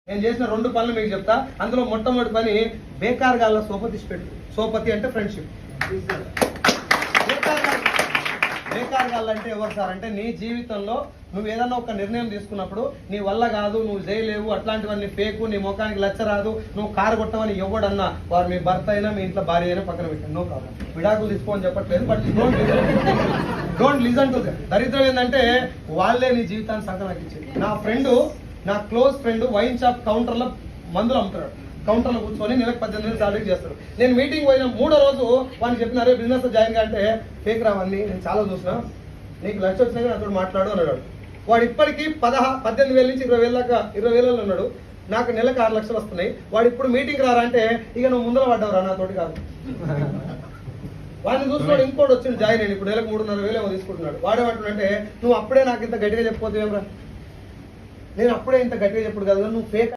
నేను చేసిన 2 పనులు మీకు చెప్తా. అందులో మొట్టమొదటి పని బేకార్ గాళ్ళ సోపతి పెట్టు. సోపతి అంటే ఫ్రెండ్షిప్. బేకార్ గాళ్ళు అంటే ఎవరు సార్ అంటే నీ జీవితంలో నువ్వు ఏదన్నా ఒక నిర్ణయం తీసుకున్నప్పుడు నీ వల్ల కాదు, నువ్వు చేయలేవు, అట్లాంటివన్నీ ఫేకు, నీ ముఖానికి లచ్చ రాదు, నువ్వు కారు కొట్టవని ఎవడన్నా వారు మీ భర్త అయినా మీ ఇంట్లో భార్య అయినా పక్కన పెట్టాను, నో ప్రాబ్లం, విడాకులు తీసుకోని చెప్పట్లేదు. But don't listen to them. దరిద్రం ఏంటంటే వాళ్ళే నీ జీవితాన్ని సంకనాకిచ్చేది. నా ఫ్రెండ్, నా క్లోజ్ ఫ్రెండ్ వైన్ షాప్ కౌంటర్లో మందులు అమ్ముతున్నాడు. కౌంటర్లో కూర్చొని నెలకు 18,000 సాలరీ చేస్తాడు. నేను మీటింగ్ పోయిన 3వ రోజు వాడిని చెప్పినారే బిజినెస్ జాయిన్ అంటే ఫేక్ రావన్నీ నేను చాలా చూసినా, నీకు లక్ష వచ్చినా కానీ అతడు మాట్లాడు అన్నాడు. వాడు ఇప్పటికీ 18,000 నుంచి 20,000 దాకా 20,000 ఉన్నాడు. నాకు నెలకు 6 లక్షలు వస్తున్నాయి. వాడు ఇప్పుడు మీటింగ్ రారా అంటే ఇక నువ్వు ముందర పడ్డావురా నాతోటి కాదు. వాడిని చూస్తున్నాడు. ఇంకోటి వచ్చింది జాయిన్ అయ్యి ఇప్పుడు నెలకు 3,500 తీసుకుంటున్నాడు. వాడేమంటున్నాడంటే నువ్వు అప్పుడే నాకు ఇంత గట్టిగా చెప్పిపోతే ఏమరా, నేను అప్పుడే ఇంత గట్టిగా చెప్పుడు కాదు, నువ్వు ఫేక్